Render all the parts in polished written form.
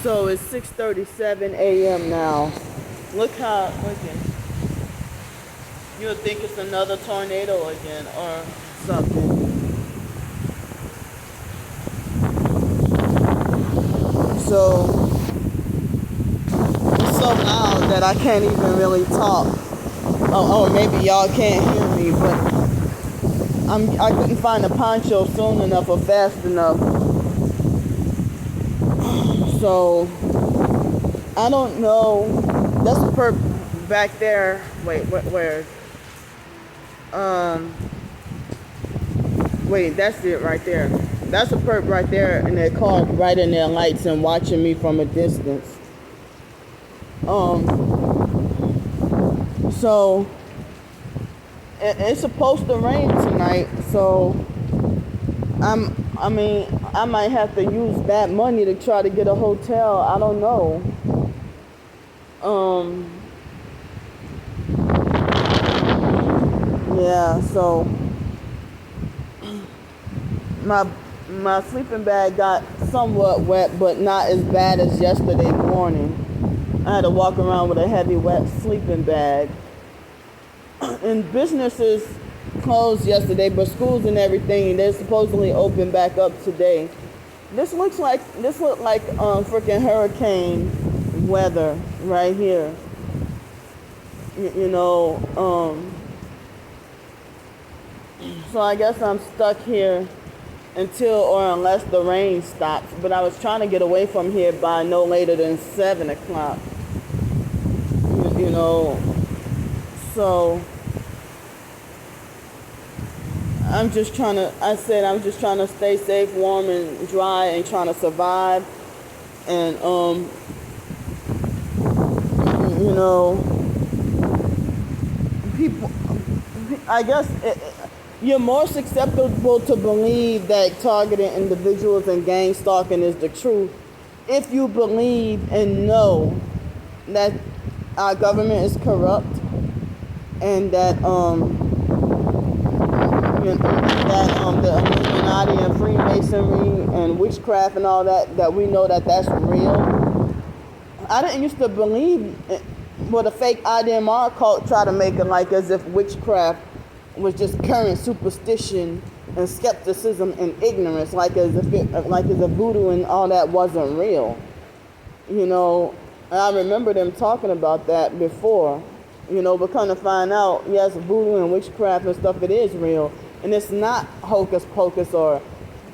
So it's 6:37 a.m. now. Look again. You'll think it's another tornado again or something. So it's so loud that I can't even really talk. Or maybe y'all can't hear me, but I couldn't find a poncho soon enough or fast enough. So I don't know. That's a perp back there. Wait, where? Wait, that's it right there. That's a perp right there, and they're caught right in their lights and watching me from a distance. So it's supposed to rain tonight, so I might have to use that money to try to get a hotel. I don't know. Yeah, so my sleeping bag got somewhat wet, but not as bad as yesterday morning. I had to walk around with a heavy wet sleeping bag. And businesses closed yesterday, but schools and everything, they're supposedly open back up today. This looked like freaking hurricane weather right here. So I guess I'm stuck here until or unless the rain stops. But I was trying to get away from here by no later than 7 o'clock. So I'm just trying to stay safe, warm, and dry, and trying to survive. And people, I guess you're more susceptible to believe that targeting individuals and gang stalking is the truth if you believe and know that our government is corrupt and that the Illuminati and Freemasonry and witchcraft and all that we know that that's real. I didn't used to believe what a fake IDMR cult try to make it like as if witchcraft was just current superstition and skepticism and ignorance, like as if voodoo and all that wasn't real. And I remember them talking about that before, but come to find out, yes, voodoo and witchcraft and stuff, it is real. And it's not hocus pocus or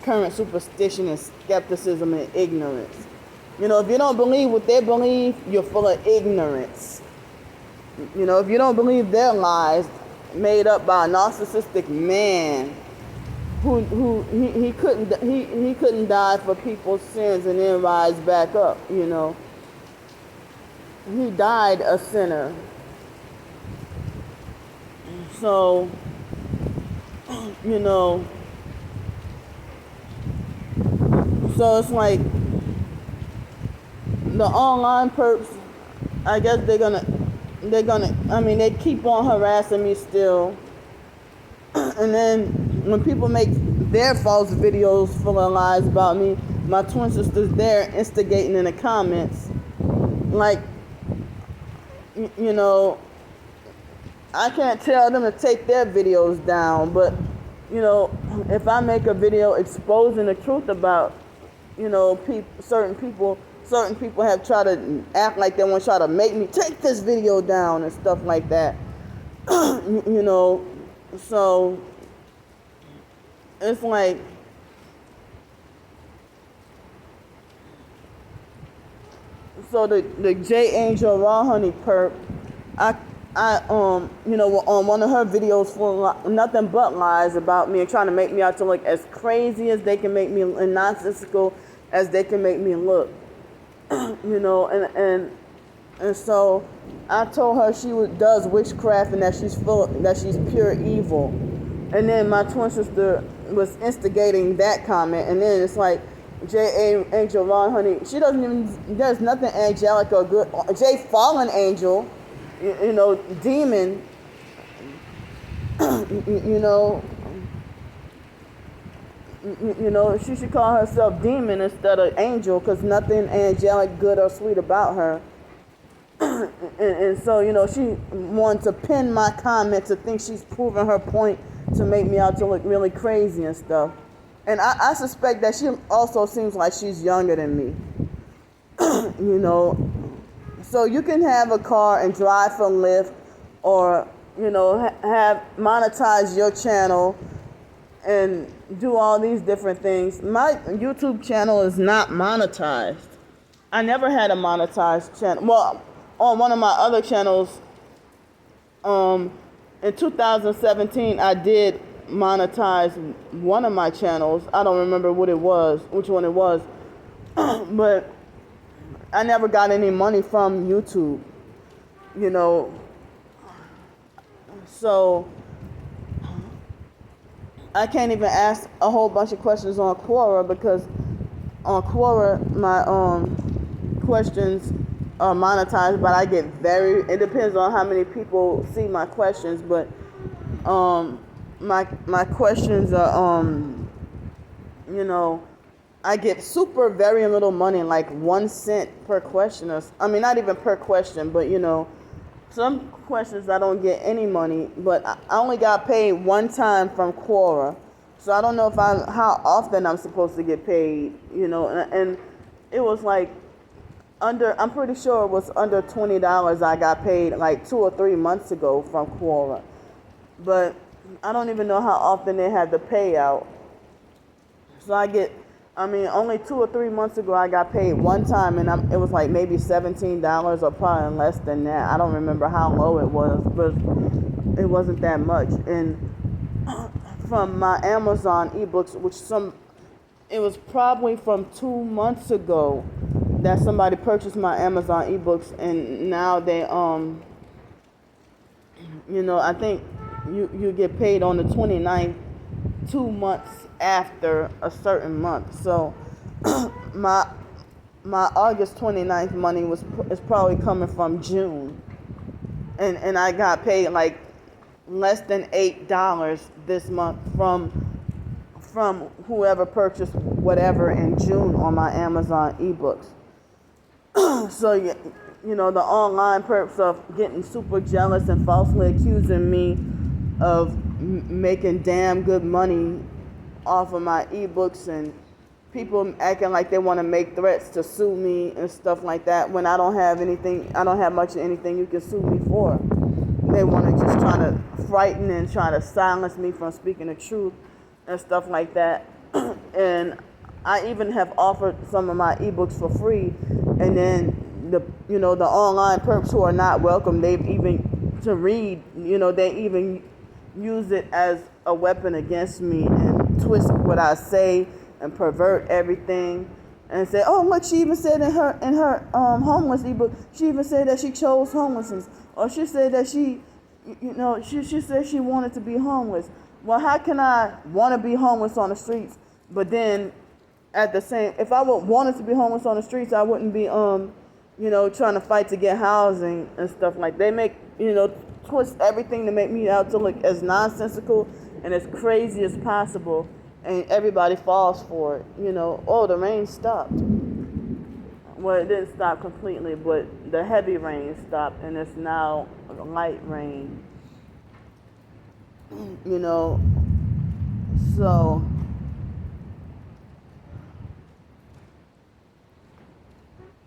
current superstition and skepticism and ignorance. If you don't believe what they believe, you're full of ignorance. If you don't believe their lies made up by a narcissistic man who he couldn't die for people's sins and then rise back up, He died a sinner. So, so it's like the online perps, I guess they keep on harassing me still. And then when people make their false videos full of lies about me, my twin sister's there instigating in the comments. Like, I can't tell them to take their videos down, but, if I make a video exposing the truth about, certain people have tried to act like they want to try to make me take this video down and stuff like that. So it's like, so the J Angel Raw Honey perp, I on one of her videos full of nothing but lies about me and trying to make me out to look as crazy as they can make me and nonsensical as they can make me look. And so I told her she does witchcraft and that she's pure evil. And then my twin sister was instigating that comment, and then it's like J. Angel Ron Honey, she there's nothing angelic or good. J. Fallen Angel, demon, You know, she should call herself demon instead of angel, because nothing angelic, good, or sweet about her. And so, you know, she wanted to pin my comment to think she's proving her point to make me out to look really crazy and stuff. And I suspect that she also seems like she's younger than me. You know, so you can have a car and drive for Lyft, or, you know, have monetize your channel and do all these different things. My YouTube channel is not monetized. I never had a monetized channel. Well, on one of my other channels, in 2017, I did monetize one of my channels. I don't remember which one it was, but I never got any money from YouTube, you know. So I can't even ask a whole bunch of questions on Quora, because on Quora my questions are monetized, but I get it depends on how many people see my questions, but my questions are you know, I get very little money, like 1 cent per question, or I mean not even per question, but you know, some questions I don't get any money, but I only got paid one time from Quora, so I don't know how often I'm supposed to get paid, you know, and it was like I'm pretty sure it was under $20 I got paid like 2 or 3 months ago from Quora, but I don't even know how often they had the payout. So only 2 or 3 months ago I got paid one time, and it was like maybe $17 or probably less than that. I don't remember how low it was, but it wasn't that much. And from my Amazon ebooks, it was probably from 2 months ago that somebody purchased my Amazon ebooks, and now they you know, I think you get paid on the 29th 2 months after a certain month. So my August 29th money is probably coming from June, and I got paid like less than $8 this month from whoever purchased whatever in June on my Amazon ebooks. So you know, the online perps of getting super jealous and falsely accusing me of making damn good money off of my ebooks, and people acting like they want to make threats to sue me and stuff like that, when I don't have much of anything you can sue me for. They want to just try to frighten and try to silence me from speaking the truth and stuff like that. And I even have offered some of my ebooks for free, and then the online perps who are not welcome, they even use it as a weapon against me and twist what I say and pervert everything and say, oh look, she even said in her homeless ebook, she even said that she chose homelessness, or she said that she said she wanted to be homeless. Well, how can I want to be homeless on the streets, but then if I wanted to be homeless on the streets, I wouldn't be trying to fight to get housing and stuff like that. They make, twist everything to make me out to look as nonsensical and as crazy as possible, and everybody falls for it. Oh, the rain stopped. Well, it didn't stop completely, but the heavy rain stopped, and it's now light rain. So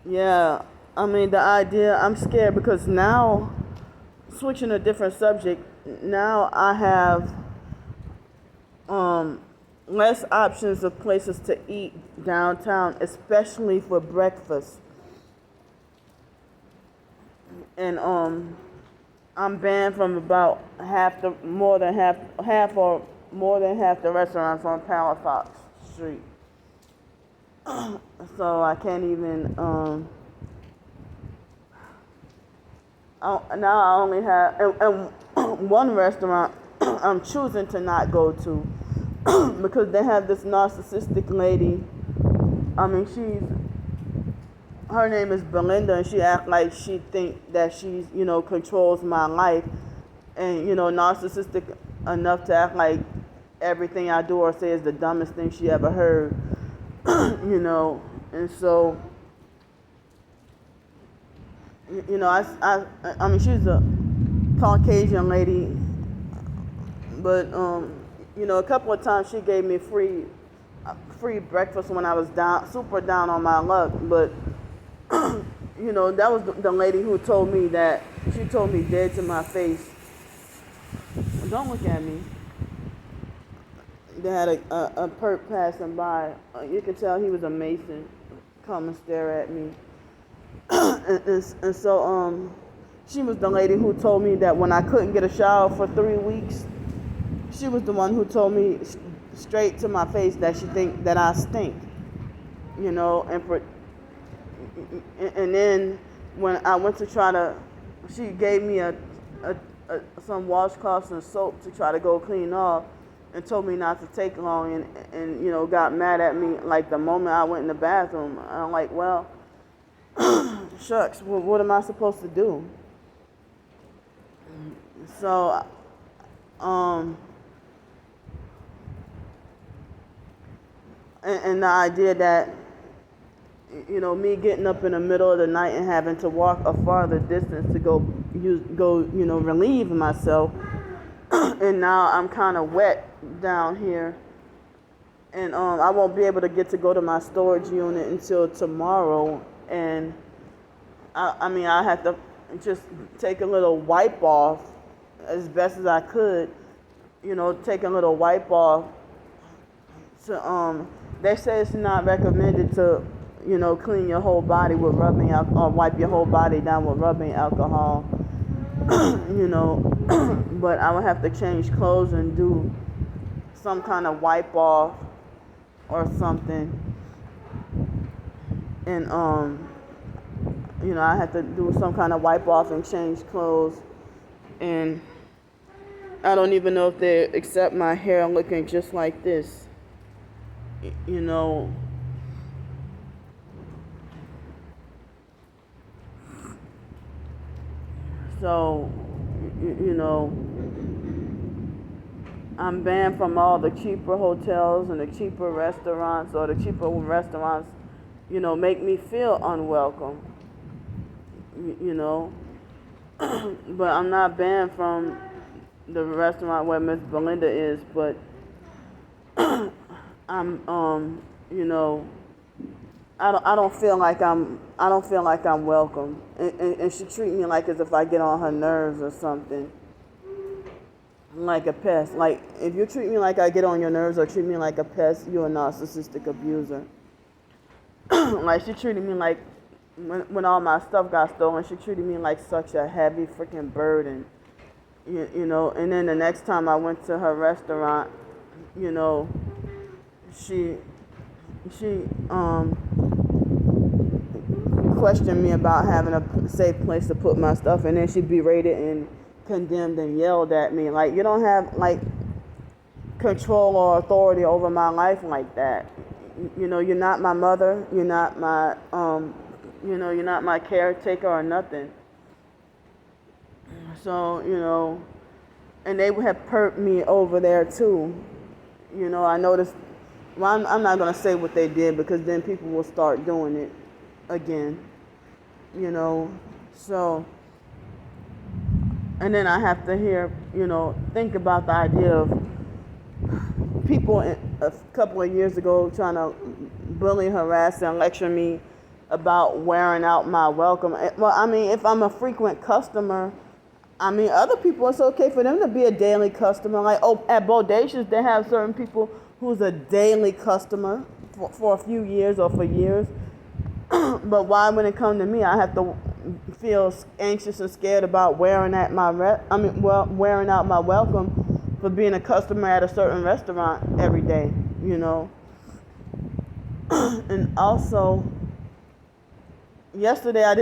yeah, the idea, I'm scared because now, switching a different subject, now I have less options of places to eat downtown, especially for breakfast. And I'm banned from about more than half the restaurants on Palafox Street. So I can't even, now I only have, and one restaurant I'm choosing to not go to because they have this narcissistic lady. Her name is Belinda, and she acts like she thinks that she's, controls my life, and, narcissistic enough to act like everything I do or say is the dumbest thing she ever heard. You know, and so, you know, I mean, she's a Caucasian lady, but you know, a couple of times she gave me free breakfast when I was super down on my luck. But you know, that was the lady who told me that. She told me dead to my face, don't look at me. They had a perp passing by. You could tell he was a Mason. Come and stare at me. and so she was the lady who told me that when I couldn't get a shower for 3 weeks, she was the one who told me straight to my face that she think that I stink. You know, and then when I went to try to, she gave me some washcloths and soap to try to go clean off, and told me not to take long, and you know, got mad at me like the moment I went in the bathroom. I'm like, well, shucks, what am I supposed to do? So, and the idea that, you know, me getting up in the middle of the night and having to walk a farther distance to go, you know, relieve myself, and now I'm kind of wet down here, and I won't be able to go to my storage unit until tomorrow, and I mean, I had to just take a little wipe off as best as I could, you know, take a little wipe off to, they say it's not recommended to, you know, clean your whole body with rubbing alcohol, or wipe your whole body down with rubbing alcohol, you know, but I would have to change clothes and do some kind of wipe off or something, and you know, I had to do some kind of wipe off and change clothes, and I don't even know if they accept my hair looking just like this, you know. So, you know, I'm banned from all the cheaper hotels and the cheaper restaurants, or the cheaper restaurants, you know, make me feel unwelcome, you know. But I'm not banned from the restaurant where Miss Belinda is, but I'm, you know, I don't feel like I'm welcome, and she treat me like as if I get on her nerves or something, like a pest. Like, if you treat me like I get on your nerves or treat me like a pest, you're a narcissistic abuser. Like, she treated me like, when all my stuff got stolen, she treated me like such a heavy freaking burden, you know. And then the next time I went to her restaurant, you know, she questioned me about having a safe place to put my stuff, and then she berated and condemned and yelled at me like, you don't have like control or authority over my life like that. You know, you're not my mother, you're not my you know, you're not my caretaker or nothing. So, you know, and they have perked me over there too. You know, I noticed, well, I'm not going to say what they did, because then people will start doing it again, you know. So, and then I have to you know, think about the idea of people a couple of years ago trying to bully, harass, and lecture me about wearing out my welcome. Well, I mean, if I'm a frequent customer, I mean, other people, it's okay for them to be a daily customer. Like, oh, at Bodacious, they have certain people who's a daily customer for a few years or for years. But why, when it comes to me, I have to feel anxious and scared about wearing out my welcome for being a customer at a certain restaurant every day, you know. And also, yesterday I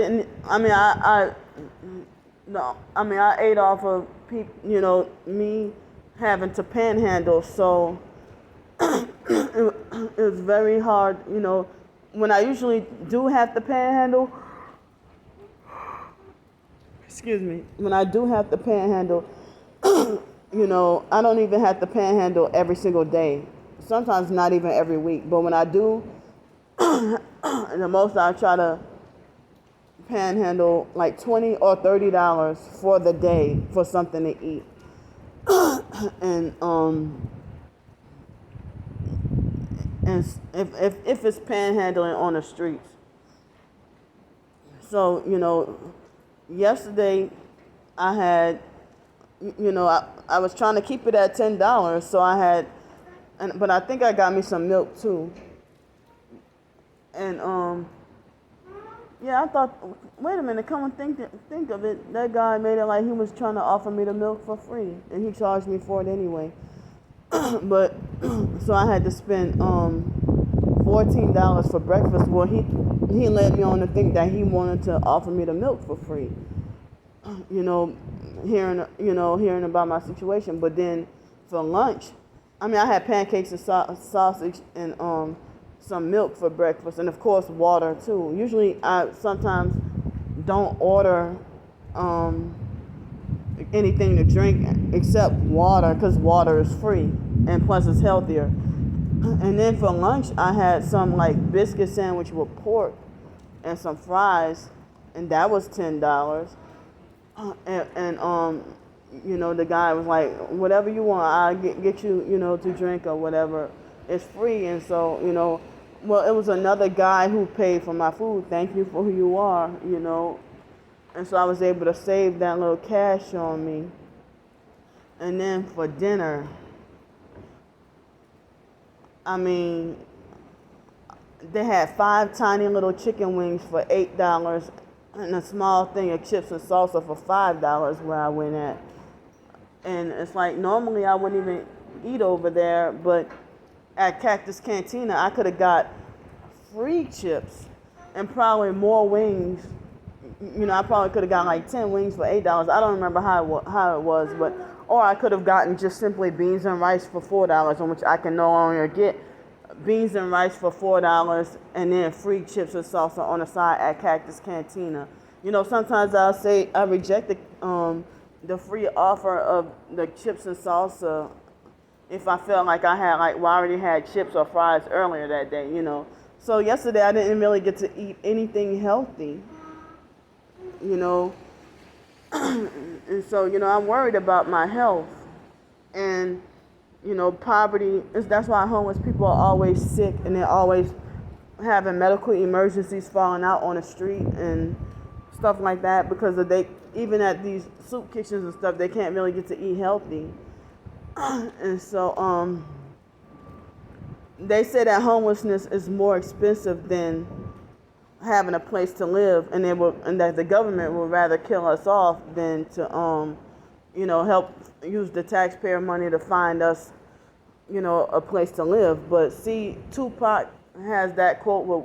ate off of you know, me having to panhandle, so it was very hard, you know. When I usually do have to panhandle, when I do have to panhandle, I don't even have to panhandle every single day. Sometimes not even every week. But when I do, the most I try to panhandle like $20 or $30 for the day for something to eat. and and if it's panhandling on the streets. So, yesterday I had, I was trying to keep it at $10, so I had, but I think I got me some milk too. And yeah, I thought, wait a minute, come and think of it. That guy made it like he was trying to offer me the milk for free, and he charged me for it anyway. But so I had to spend $14 for breakfast. Well, he led me on to think that he wanted to offer me the milk for free. Hearing about my situation. But then for lunch, I had pancakes and sausage and some milk for breakfast, and of course water too. Usually I sometimes don't order anything to drink except water, because water is free and plus it's healthier. And then for lunch I had some like biscuit sandwich with pork and some fries, and that was $10. And the guy was like, whatever you want, I'll get you, to drink or whatever. It's free. And so, well, it was another guy who paid for my food. Thank you for who you are, And so I was able to save that little cash on me. And then for dinner, they had 5 tiny little chicken wings for $8 and a small thing of chips and salsa for $5 where I went at. And it's like, normally I wouldn't even eat over there, but at Cactus Cantina, I could have got free chips and probably more wings. I probably could have got like 10 wings for $8. I don't remember how it was, but or I could have gotten just simply beans and rice for $4, on which I can no longer get beans and rice for $4 and then free chips and salsa on the side at Cactus Cantina. Sometimes I'll say I reject the free offer of the chips and salsa if I felt like I already had chips or fries earlier that day, So yesterday I didn't really get to eat anything healthy, And so, I'm worried about my health. And, poverty, that's why homeless people are always sick and they're always having medical emergencies falling out on the street and stuff like that, because even at these soup kitchens and stuff, they can't really get to eat healthy. And so they say that homelessness is more expensive than having a place to live, and that the government would rather kill us off than to help use the taxpayer money to find us a place to live. But see, Tupac has that quote where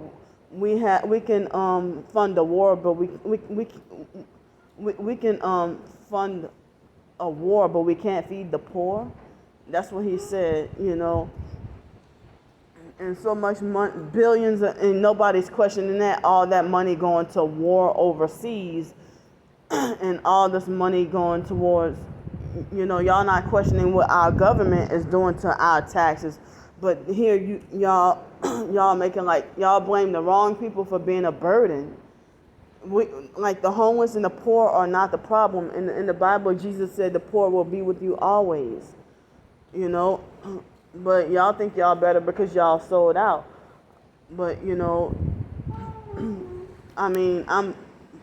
we can fund a war, but we can fund a war, but we can't feed the poor. That's what he said, And so much money, billions, and nobody's questioning that. All that money going to war overseas, and all this money going towards, y'all not questioning what our government is doing to our taxes. But here y'all making like y'all blame the wrong people for being a burden. Like the homeless and the poor are not the problem. In the Bible, Jesus said the poor will be with you always. But y'all think y'all better because y'all sold out. But I'm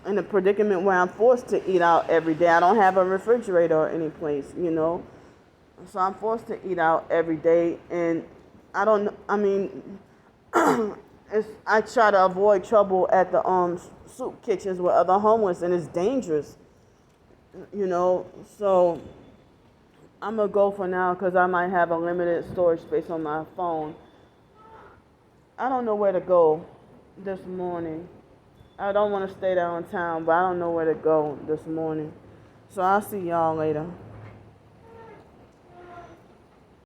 in a predicament where I'm forced to eat out every day. I don't have a refrigerator or any place, So I'm forced to eat out every day, and I try to avoid trouble at the soup kitchens with other homeless, and it's dangerous, So I'm going to go for now because I might have a limited storage space on my phone. I don't know where to go this morning. I don't want to stay downtown, but I don't know where to go this morning. So I'll see y'all later.